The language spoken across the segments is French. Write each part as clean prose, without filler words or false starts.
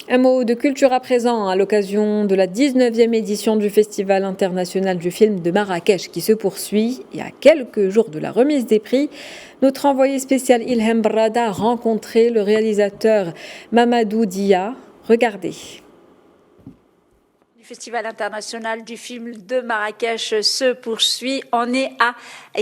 Un mot de culture à présent à l'occasion de la 19e édition du Festival international du film de Marrakech qui se poursuit et à quelques jours de la remise des prix. Notre envoyé spécial Ilham Brada a rencontré le réalisateur Mamadou Dia. Regardez. Le Festival international du film de Marrakech se poursuit. On est à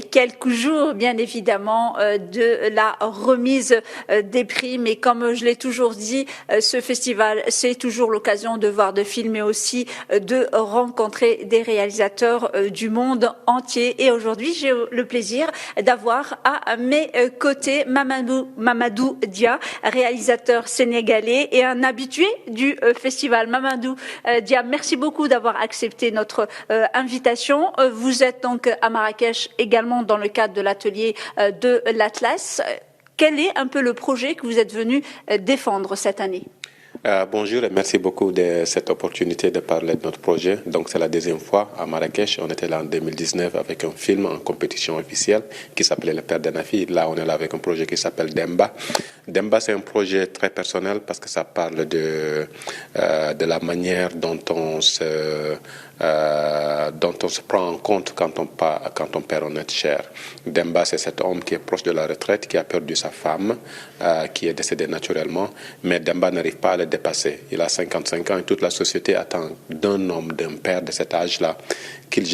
quelques jours, bien évidemment, de la remise des prix. Mais comme je l'ai toujours dit, ce festival, c'est toujours l'occasion de voir des films, mais aussi de rencontrer des réalisateurs du monde entier. Et aujourd'hui, j'ai le plaisir d'avoir à mes côtés Mamadou Dia, réalisateur sénégalais et un habitué du festival. Mamadou Dia, merci beaucoup d'avoir accepté notre invitation. Vous êtes donc à Marrakech également dans le cadre de l'atelier de l'Atlas. Quel est un peu le projet que vous êtes venu défendre cette année ? Bonjour et merci beaucoup de cette opportunité de parler de notre projet. Donc c'est la deuxième fois à Marrakech. On était là en 2019 avec un film en compétition officielle qui s'appelait Le Père de Nafi. Là on est là avec un projet qui s'appelle Demba. Demba c'est un projet très personnel parce que ça parle de la manière dont on se prend en compte quand on perd un être cher. Demba, c'est cet homme qui est proche de la retraite, qui a perdu sa femme, qui est décédée naturellement, mais Demba n'arrive pas à le dépasser. Il a 55 ans et toute la société attend d'un homme, d'un père de cet âge-là, qu'il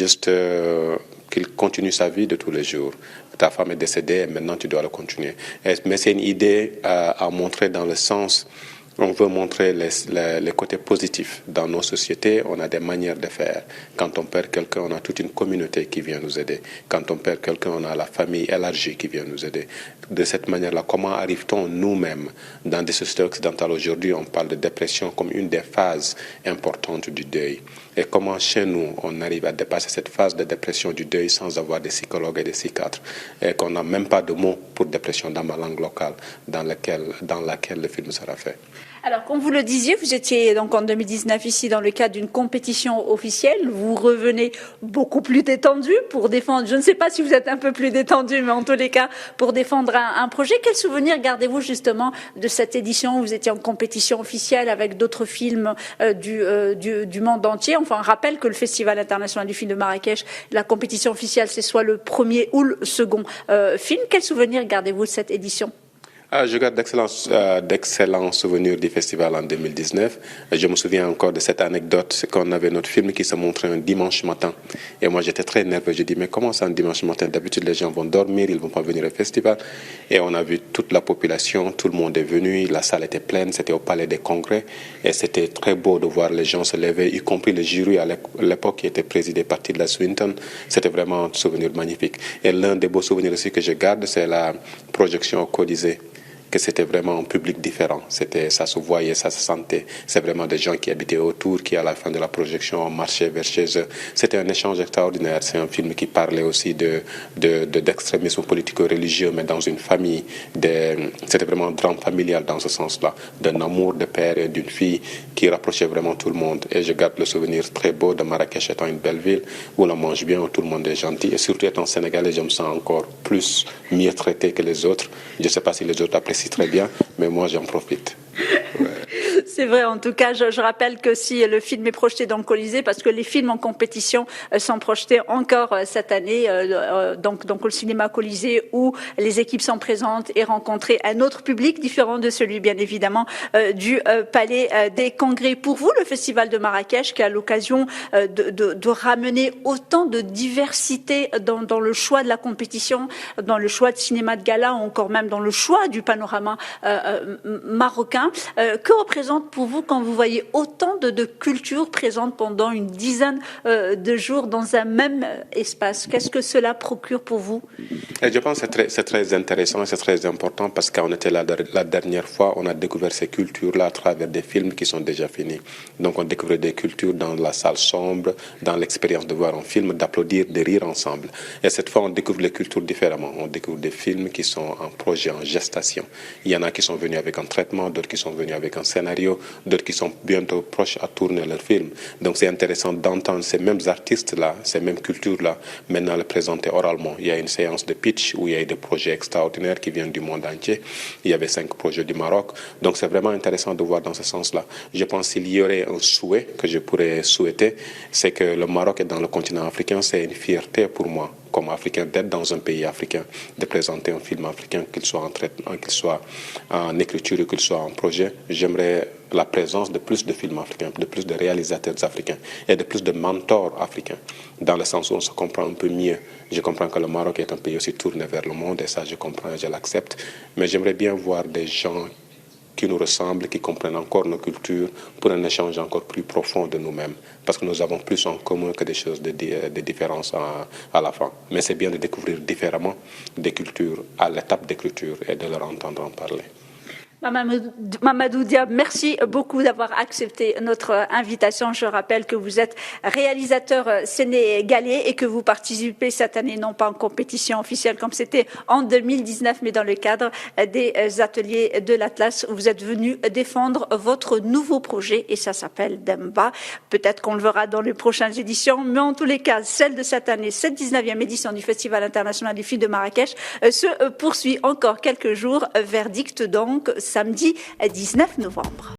continue sa vie de tous les jours. Ta femme est décédée et maintenant tu dois le continuer. Mais c'est une idée à montrer dans le sens... On veut montrer les côtés positifs. Dans nos sociétés, on a des manières de faire. Quand on perd quelqu'un, on a toute une communauté qui vient nous aider. Quand on perd quelqu'un, on a la famille élargie qui vient nous aider. De cette manière-là, comment arrive-t-on nous-mêmes, dans des sociétés occidentales aujourd'hui, on parle de dépression comme une des phases importantes du deuil. Et comment chez nous, on arrive à dépasser cette phase de dépression du deuil sans avoir des psychologues et des psychiatres. Et qu'on n'a même pas de mots pour dépression dans ma langue locale dans laquelle le film sera fait. Alors, comme vous le disiez, vous étiez donc en 2019 ici dans le cadre d'une compétition officielle. Vous revenez beaucoup plus détendu pour défendre, je ne sais pas si vous êtes un peu plus détendu, mais en tous les cas, pour défendre un projet. Quel souvenir gardez-vous justement de cette édition où vous étiez en compétition officielle avec d'autres films du monde entier? Enfin, on rappelle que le Festival international du film de Marrakech, la compétition officielle, c'est soit le premier ou le second film. Quel souvenir gardez-vous de cette édition? Je garde d'excellents souvenirs du festival en 2019. Je me souviens encore de cette anecdote, c'est qu'on avait notre film qui se montrait un dimanche matin. Et moi, j'étais très nerveux. Je dis, mais comment ça un dimanche matin? D'habitude, les gens vont dormir, ils ne vont pas venir au festival. Et on a vu toute la population, tout le monde est venu, la salle était pleine, c'était au Palais des Congrès. Et c'était très beau de voir les gens se lever, y compris le jury à l'époque qui était présidé par Tilda Swinton. C'était vraiment un souvenir magnifique. Et l'un des beaux souvenirs aussi que je garde, c'est la projection au Colisée. Que c'était vraiment un public différent. Ça se voyait, ça se sentait. C'est vraiment des gens qui habitaient autour, qui à la fin de la projection marchaient vers chez eux. C'était un échange extraordinaire. C'est un film qui parlait aussi d'extrémisme politico-religieux, mais dans une famille. C'était vraiment un drame familial dans ce sens-là. D'un amour de père et d'une fille qui rapprochait vraiment tout le monde. Et je garde le souvenir très beau de Marrakech étant une belle ville où on mange bien, où tout le monde est gentil. Et surtout étant sénégalais, je me sens encore mieux traité que les autres. Je ne sais pas si les autres apprécient très bien, mais moi j'en profite. Ouais. C'est vrai, en tout cas, je rappelle que si le film est projeté dans le Colisée, parce que les films en compétition sont projetés encore cette année, donc au cinéma Colisée, où les équipes sont présentes et rencontrent un autre public différent de celui, bien évidemment, du Palais des Congrès. Pour vous, le Festival de Marrakech, qui a l'occasion de ramener autant de diversité dans le choix de la compétition, dans le choix de cinéma de gala, ou encore même dans le choix du panorama marocain, que représente pour vous quand vous voyez autant de cultures présentes pendant une dizaine de jours dans un même espace? Qu'est-ce que cela procure pour vous? Et je pense que c'est très intéressant et c'est très important parce qu'on était là la dernière fois, on a découvert ces cultures-là à travers des films qui sont déjà finis. Donc on découvre des cultures dans la salle sombre, dans l'expérience de voir un film, d'applaudir, de rire ensemble. Et cette fois, on découvre les cultures différemment. On découvre des films qui sont en projet, en gestation. Il y en a qui sont venus avec un traitement, d'autres qui sont venus avec un scénario, bientôt, d'autres qui sont bientôt proches à tourner leur film. Donc c'est intéressant d'entendre ces mêmes artistes-là, ces mêmes cultures-là, maintenant le présenter oralement. Il y a une séance de pitch où il y a des projets extraordinaires qui viennent du monde entier. Il y avait 5 projets du Maroc. Donc c'est vraiment intéressant de voir dans ce sens-là. Je pense qu'il y aurait un souhait que je pourrais souhaiter, c'est que le Maroc est dans le continent africain. C'est une fierté pour moi, comme Africain, d'être dans un pays africain, de présenter un film africain, qu'il soit en écriture ou qu'il soit en projet. J'aimerais la présence de plus de films africains, de plus de réalisateurs africains et de plus de mentors africains, dans le sens où on se comprend un peu mieux. Je comprends que le Maroc est un pays aussi tourné vers le monde, et ça je comprends et je l'accepte, mais j'aimerais bien voir des gens qui nous ressemblent, qui comprennent encore nos cultures, pour un échange encore plus profond de nous-mêmes, parce que nous avons plus en commun que des choses de différence à la fin. Mais c'est bien de découvrir différemment des cultures à l'étape d'écriture et de leur entendre en parler. Mamadou Diab, merci beaucoup d'avoir accepté notre invitation. Je rappelle que vous êtes réalisateur sénégalais et que vous participez cette année non pas en compétition officielle comme c'était en 2019, mais dans le cadre des ateliers de l'Atlas où vous êtes venu défendre votre nouveau projet et ça s'appelle Demba. Peut-être qu'on le verra dans les prochaines éditions, mais en tous les cas, celle de cette année, cette 19e édition du Festival international du film de Marrakech se poursuit encore quelques jours. Verdict donc samedi 19 novembre.